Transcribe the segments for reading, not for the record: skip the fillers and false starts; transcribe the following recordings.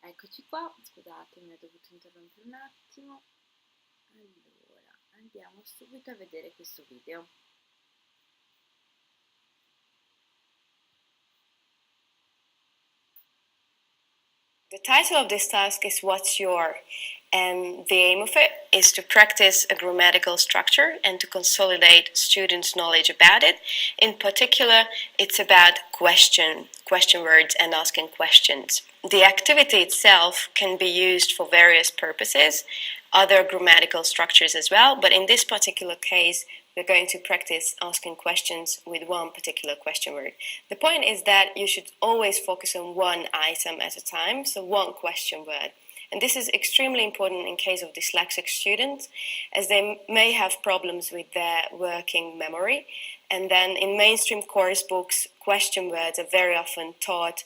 Eccoci qua, scusatemi, ho dovuto interrompere un attimo. Allora, andiamo subito a vedere questo video. The title of this task is What's Your? And the aim of it is to practice a grammatical structure and to consolidate students' knowledge about it. In particular, it's about question words and asking questions. The activity itself can be used for various purposes, other grammatical structures as well, but in this particular case, we're going to practice asking questions with one particular question word. The point is that you should always focus on one item at a time, so one question word. And this is extremely important in case of dyslexic students, as they may have problems with their working memory. And then in mainstream course books, question words are very often taught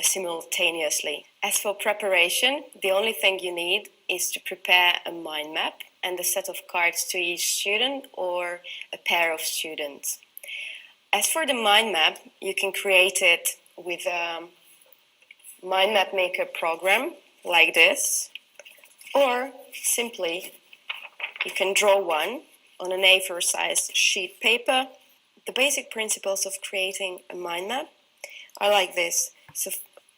simultaneously. As for preparation, the only thing you need is to prepare a mind map and a set of cards to each student or a pair of students. As for the mind map, you can create it with a mind map maker program like this, or simply you can draw one on an A4 size sheet paper. The basic principles of creating a mind map are like this. So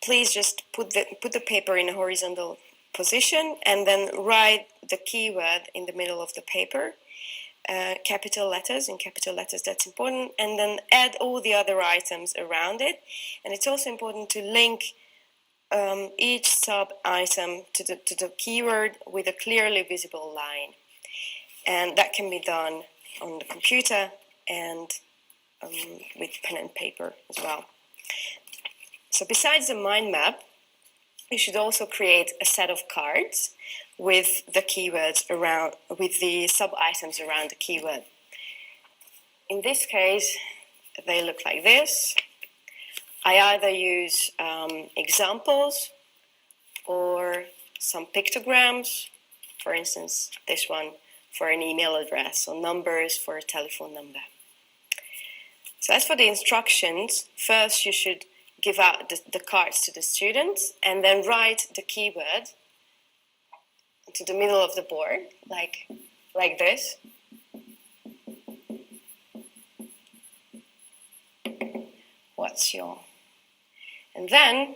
please just put the paper in a horizontal position and then write the keyword in the middle of the paper, capital letters, that's important, and then add all the other items around it. And it's also important to link each sub-item to the keyword with a clearly visible line. And that can be done on the computer and with pen and paper as well. So besides the mind map, you should also create a set of cards with the keywords around, with the sub-items around the keyword. In this case, they look like this. I either use examples or some pictograms, for instance, this one for an email address, or numbers for a telephone number. So as for the instructions, first you should give out the cards to the students and then write the keyword to the middle of the board, like this. What's your? And then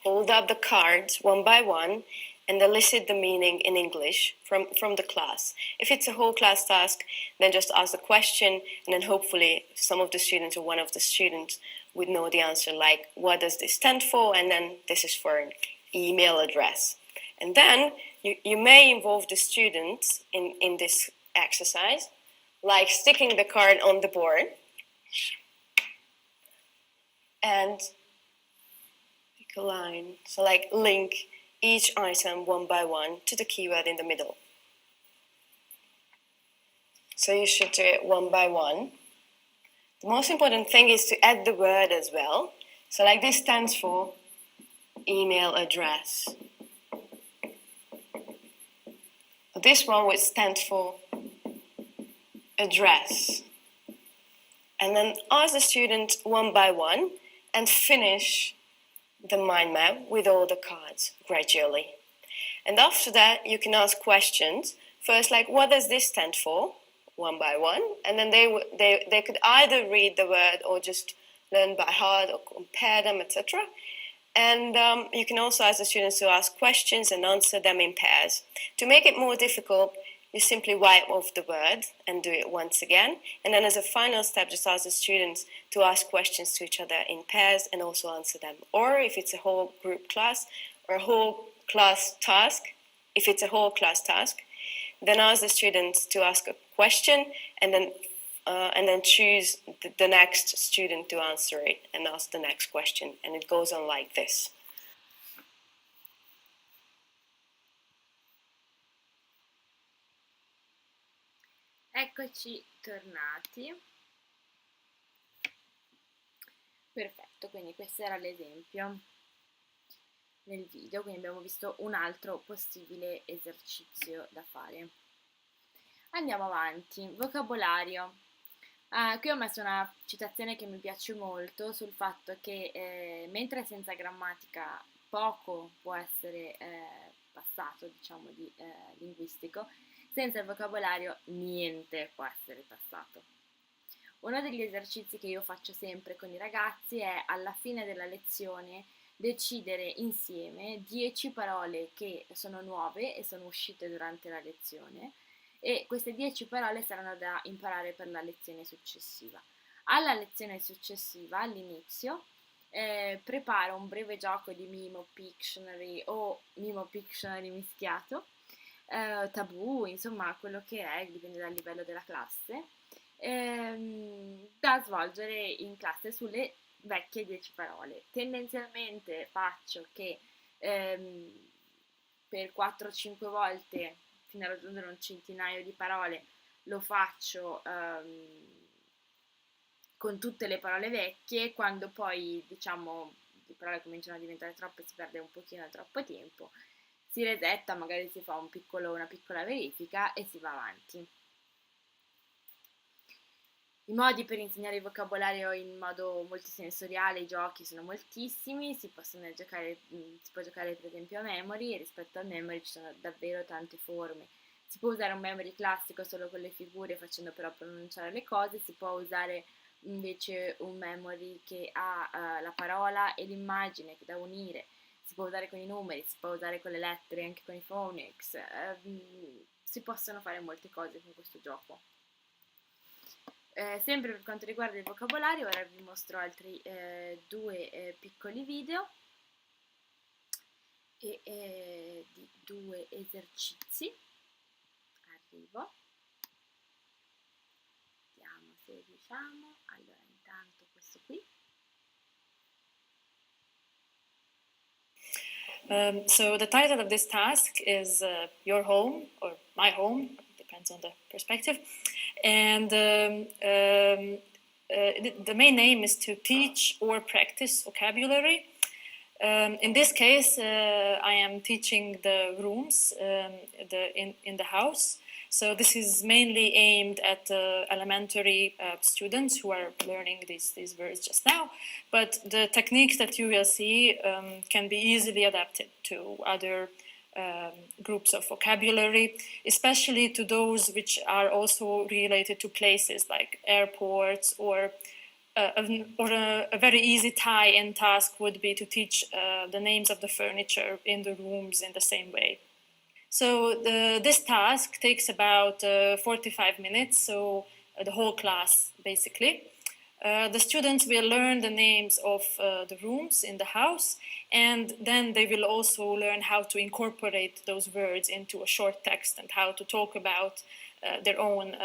hold up the cards one by one and elicit the meaning in English from the class. If it's a whole class task, then just ask the question, and then hopefully some of the students or one of the students would know the answer, like, what does this stand for? And then this is for an email address. And then you may involve the students in this exercise, like sticking the card on the board and pick a line. So like link each item one by one to the keyword in the middle. So you should do it one by one. The most important thing is to add the word as well. So like this stands for email address. This one would stand for address. And then ask the student one by one and finish the mind map with all the cards gradually. And after that, you can ask questions. First, like, what does this stand for? One by one. And then they could either read the word or just learn by heart or compare them, etc. And you can also ask the students to ask questions and answer them in pairs. To make it more difficult, you simply wipe off the word and do it once again. And then as a final step, just ask the students to ask questions to each other in pairs and also answer them. Or if it's a whole group class or a whole class task, then ask the students to ask a question and then choose the next student to answer it and ask the next question. And it goes on like this. Eccoci tornati. Perfetto, quindi questo era l'esempio nel video, quindi abbiamo visto un altro possibile esercizio da fare. Andiamo avanti. Vocabolario. Qui ho messo una citazione che mi piace molto sul fatto che mentre senza grammatica poco può essere passato, diciamo, di linguistico, senza il vocabolario niente può essere passato. Uno degli esercizi che io faccio sempre con i ragazzi è alla fine della lezione decidere insieme 10 parole che sono nuove e sono uscite durante la lezione e queste 10 parole saranno da imparare per la lezione successiva. Alla lezione successiva, all'inizio, preparo un breve gioco di Mimo Pictionary o Mimo Pictionary mischiato, tabù, insomma quello che è, dipende dal livello della classe, da svolgere in classe sulle vecchie 10 parole. Tendenzialmente faccio che per 4-5 volte, fino a raggiungere un centinaio di parole, lo faccio con tutte le parole vecchie, quando poi diciamo le parole cominciano a diventare troppe, si perde un pochino troppo tempo, si resetta, magari si fa una piccola verifica e si va avanti. I modi per insegnare il vocabolario in modo multisensoriale, i giochi sono moltissimi, si può giocare per esempio a memory e rispetto al memory ci sono davvero tante forme. Si può usare un memory classico solo con le figure facendo però pronunciare le cose, si può usare invece un memory che ha la parola e l'immagine da unire, si può usare con i numeri, si può usare con le lettere, anche con i phonics, si possono fare molte cose con questo gioco. Sempre per quanto riguarda il vocabolario, ora vi mostro altri due piccoli video di due esercizi. Arrivo, vediamo se riusciamo. Allora, intanto questo qui. So the title of this task is Your Home, or My Home, depends on the perspective. And the main aim is to teach or practice vocabulary. In this case, I am teaching the rooms in the house. So this is mainly aimed at elementary students who are learning these words just now. But the techniques that you will see can be easily adapted to other groups of vocabulary, especially to those which are also related to places like airports or a very easy tie-in task would be to teach the names of the furniture in the rooms in the same way. So this task takes about 45 minutes, so the whole class basically. The students will learn the names of the rooms in the house, and then they will also learn how to incorporate those words into a short text and how to talk about their own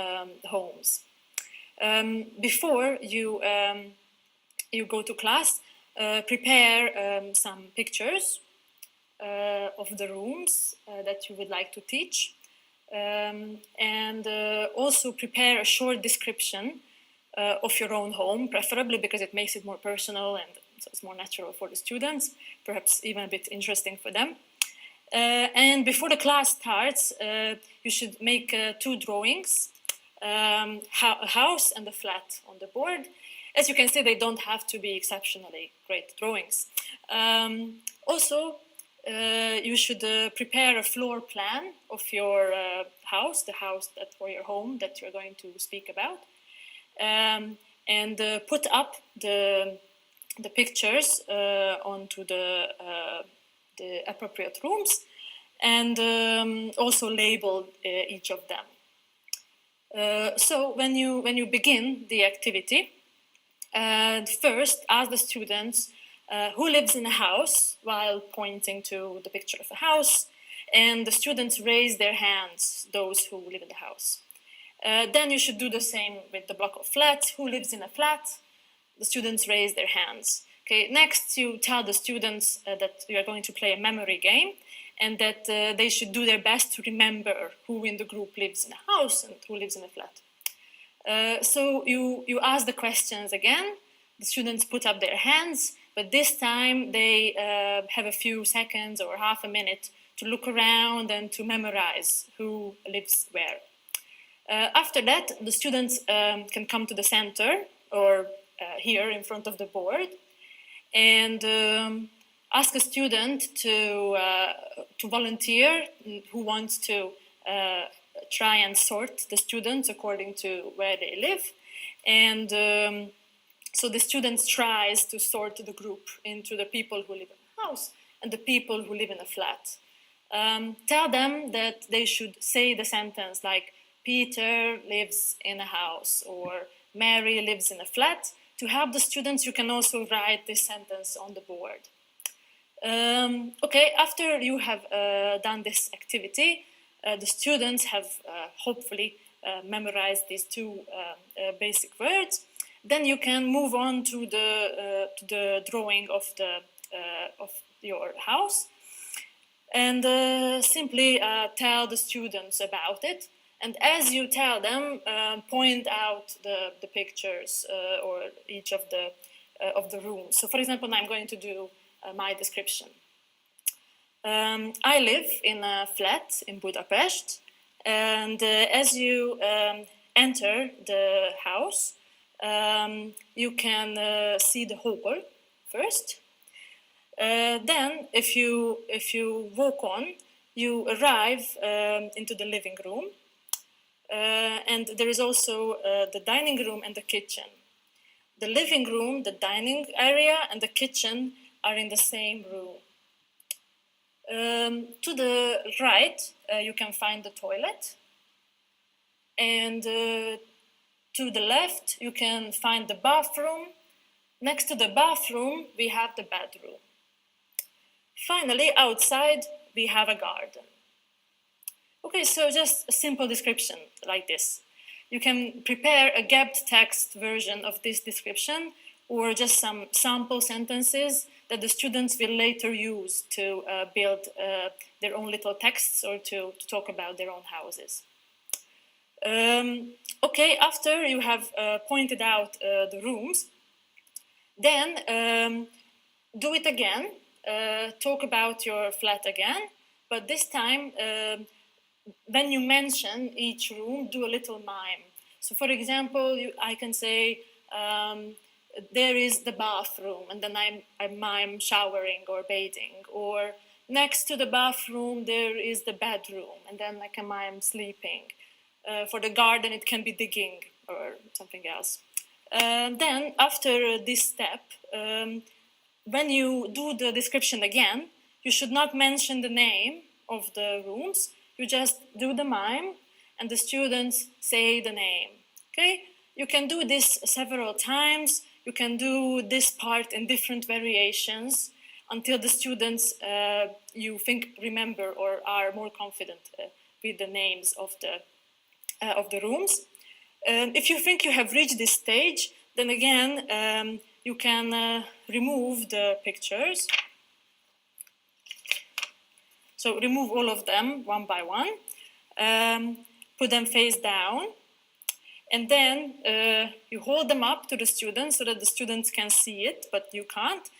homes. Before you go to class, prepare some pictures of the rooms that you would like to teach, and also prepare a short description of your own home, preferably because it makes it more personal and so it's more natural for the students, perhaps even a bit interesting for them. And before the class starts, you should make 2 drawings, a house and a flat on the board. As you can see, they don't have to be exceptionally great drawings. Also, you should prepare a floor plan of your house, the house or your home that you're going to speak about, and put up the pictures onto the appropriate rooms, and also label each of them. So when you begin the activity, first ask the students who lives in a house while pointing to the picture of a house, and the students raise their hands, those who live in the house. Then you should do the same with the block of flats. Who lives in a flat? The students raise their hands. Okay. Next, you tell the students that you are going to play a memory game, and that they should do their best to remember who in the group lives in a house and who lives in a flat. So you ask the questions again. The students put up their hands, but this time they have a few seconds or half a minute to look around and to memorize who lives where. After that, the students can come to the center or here in front of the board and ask a student to volunteer who wants to try and sort the students according to where they live. And so the students tries to sort the group into the people who live in a house and the people who live in a flat. Tell them that they should say the sentence like, Peter lives in a house or Mary lives in a flat. To help the students, you can also write this sentence on the board. Okay, after you have done this activity, the students have hopefully memorized these two basic words. Then you can move on to the drawing of your house and simply tell the students about it. And as you tell them, point out the pictures or each of the rooms. So, for example, I'm going to do my description. I live in a flat in Budapest, and as you enter the house, you can see the hall first. Then, if you walk on, you arrive into the living room. And there is also the dining room and the kitchen. The living room, the dining area, and the kitchen are in the same room. To the right, you can find the toilet. And to the left, you can find the bathroom. Next to the bathroom, we have the bedroom. Finally, outside, we have a garden. Okay, so just a simple description like this. You can prepare a gapped text version of this description or just some sample sentences that the students will later use to build their own little texts or to talk about their own houses. Okay, after you have pointed out the rooms, then do it again, talk about your flat again, but this time when you mention each room, do a little mime. So, for example, I can say, there is the bathroom, and then I mime showering or bathing. Or next to the bathroom, there is the bedroom, and then I can mime sleeping. For the garden, it can be digging or something else. Then, after this step, when you do the description again, you should not mention the name of the rooms. You just do the mime and the students say the name, okay? You can do this several times. You can do this part in different variations until the students you think remember or are more confident with the names of the rooms. If you think you have reached this stage, then again, you can remove the pictures. So remove all of them one by one, put them face down, and then you hold them up to the students so that the students can see it, but you can't.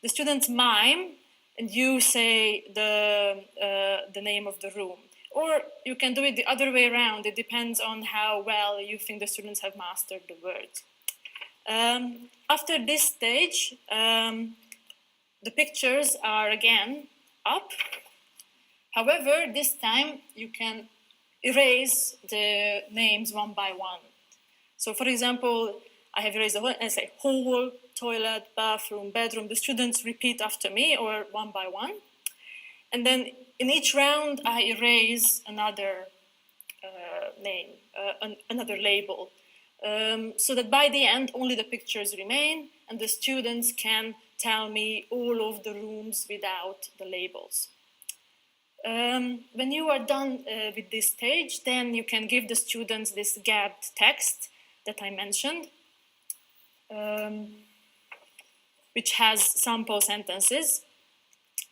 The students mime, and you say the name of the room. Or you can do it the other way around. It depends on how well you think the students have mastered the words. After this stage, the pictures are again up. However, this time you can erase the names one by one. So, for example, I have erased the whole, and I say hall, toilet, bathroom, bedroom. The students repeat after me or one by one. And then in each round, I erase another name, another label, so that by the end, only the pictures remain and the students can tell me all of the rooms without the labels. When you are done with this stage, then you can give the students this gapped text that I mentioned, which has sample sentences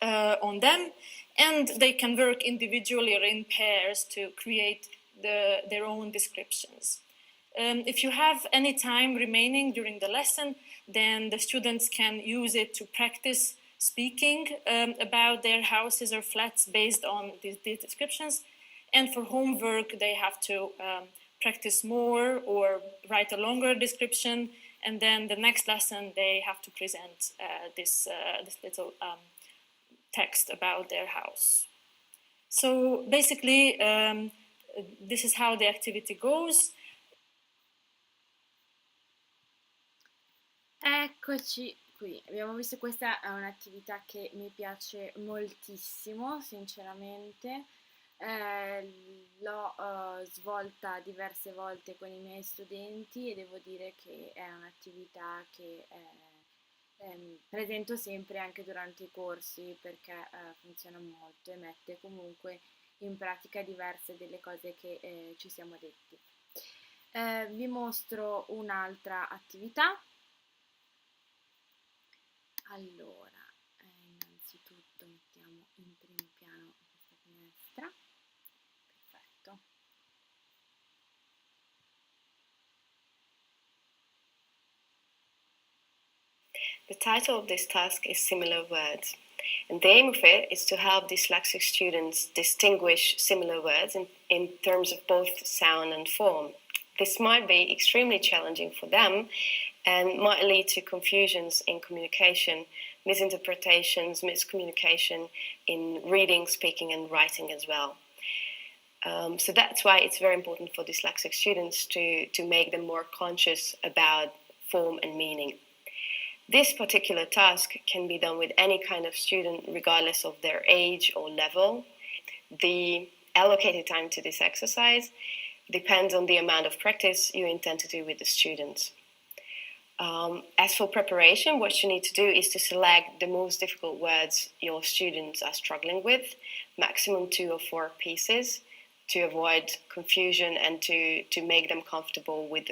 on them, and they can work individually or in pairs to create their own descriptions. If you have any time remaining during the lesson, then the students can use it to practice speaking about their houses or flats based on these descriptions. And for homework, they have to practice more or write a longer description, and then the next lesson they have to present this little text about their house. So basically, this is how the activity goes. Eccoci qui, abbiamo visto questa è un'attività che mi piace moltissimo, sinceramente. L'ho svolta diverse volte con i miei studenti e devo dire che è un'attività che presento sempre anche durante i corsi perché funziona molto e mette comunque in pratica diverse delle cose che ci siamo detti. Vi mostro un'altra attività. Allora, innanzitutto mettiamo in primo piano questa finestra. Perfetto. The title of this task is Similar Words, and the aim of it is to help dyslexic students distinguish similar words in terms of both sound and form. This might be extremely challenging for them and might lead to confusions in communication, misinterpretations, miscommunication in reading, speaking, and writing as well. So that's why it's very important for dyslexic students to make them more conscious about form and meaning. This particular task can be done with any kind of student, regardless of their age or level. The allocated time to this exercise depends on the amount of practice you intend to do with the students. As for preparation, what you need to do is to select the most difficult words your students are struggling with, maximum 2 or 4 pieces, to avoid confusion and to make them comfortable with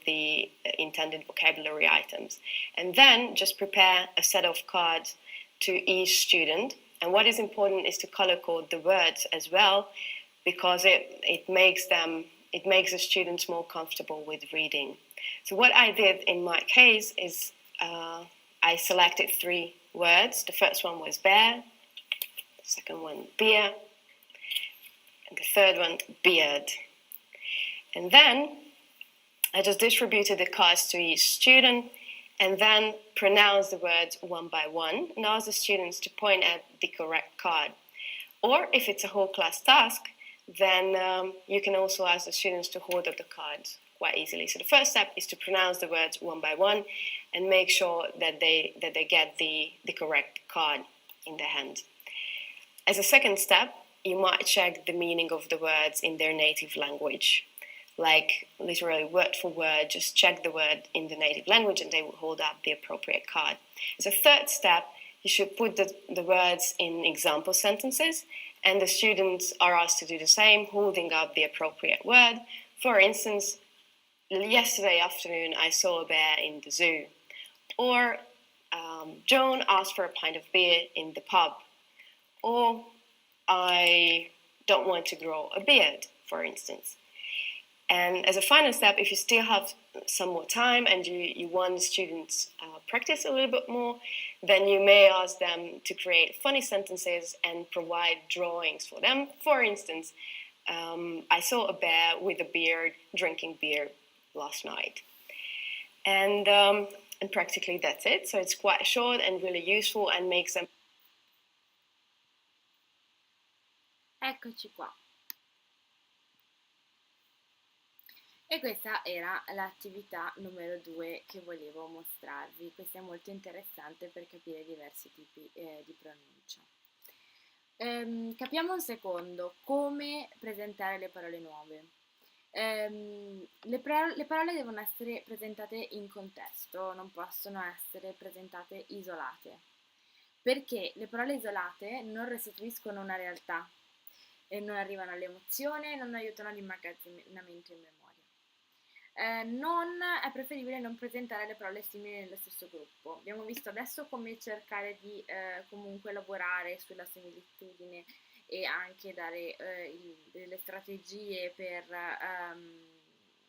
the intended vocabulary items. And then just prepare a set of cards to each student. And what is important is to color code the words as well, because it makes the students more comfortable with reading. So what I did in my case is I selected 3 words. The first one was bear, the second one beer, and the third one beard. And then I just distributed the cards to each student and then pronounced the words one by one and asked the students to point at the correct card. Or if it's a whole class task, then you can also ask the students to hold up the cards quite easily. So the first step is to pronounce the words one by one and make sure that they get the correct card in their hand. As a second step, you might check the meaning of the words in their native language. Like literally word for word, just check the word in the native language and they will hold up the appropriate card. As a third step, you should put the words in example sentences, and the students are asked to do the same, holding up the appropriate word. For instance, yesterday afternoon I saw a bear in the zoo. Or Joan asked for a pint of beer in the pub. Or I don't want to grow a beard, for instance. And as a final step, if you still have some more time and you want the students practice a little bit more, then you may ask them to create funny sentences and provide drawings for them. For instance, I saw a bear with a beard drinking beer last night. And practically that's it. So it's quite short and really useful and makes them... Eccoci qua. E questa era l'attività numero 2 che volevo mostrarvi. Questa è molto interessante per capire diversi tipi di pronuncia. Capiamo un secondo come presentare le parole nuove. Le parole devono essere presentate in contesto, non possono essere presentate isolate, perché le parole isolate non restituiscono una realtà e non arrivano all'emozione, non aiutano all'immagazzinamento in memoria. È preferibile non presentare le parole simili nello stesso gruppo. Abbiamo visto adesso come cercare di comunque lavorare sulla similitudine e anche dare delle strategie per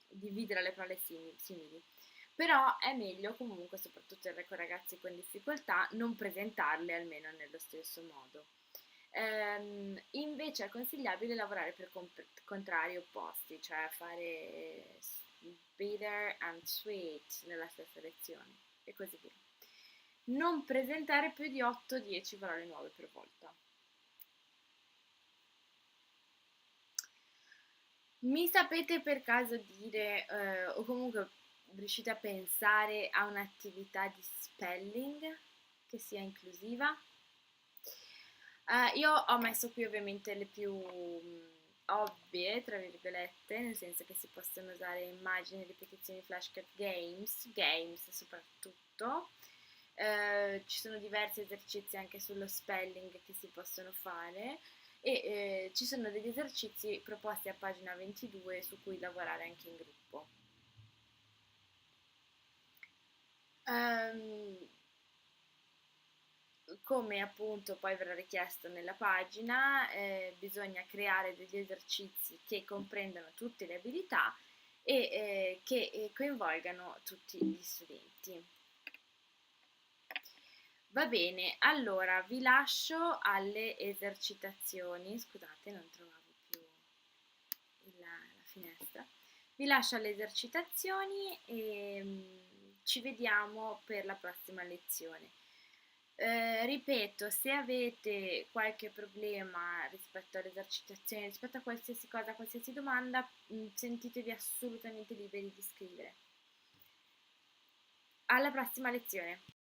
dividere le parole simili. Però è meglio comunque, soprattutto con ragazzi con difficoltà, non presentarle almeno nello stesso modo. Invece è consigliabile lavorare per contrari opposti, cioè fare bitter and sweet nella stessa lezione e così via. Non presentare più di 8-10 parole nuove per volta. Mi sapete per caso dire, o comunque riuscite a pensare a un'attività di spelling che sia inclusiva? Io ho messo qui ovviamente le più ovvie, tra virgolette, nel senso che si possono usare immagini, ripetizioni, flashcard, games soprattutto. Ci sono diversi esercizi anche sullo spelling che si possono fare e ci sono degli esercizi proposti a pagina 22 su cui lavorare anche in gruppo. Come appunto poi verrà richiesto nella pagina, bisogna creare degli esercizi che comprendano tutte le abilità e che coinvolgano tutti gli studenti. Va bene, allora vi lascio alle esercitazioni. Scusate, non trovavo più la finestra. Vi lascio alle esercitazioni e ci vediamo per la prossima lezione. Ripeto, se avete qualche problema rispetto alle esercitazioni, rispetto a qualsiasi cosa, qualsiasi domanda, sentitevi assolutamente liberi di scrivere. Alla prossima lezione!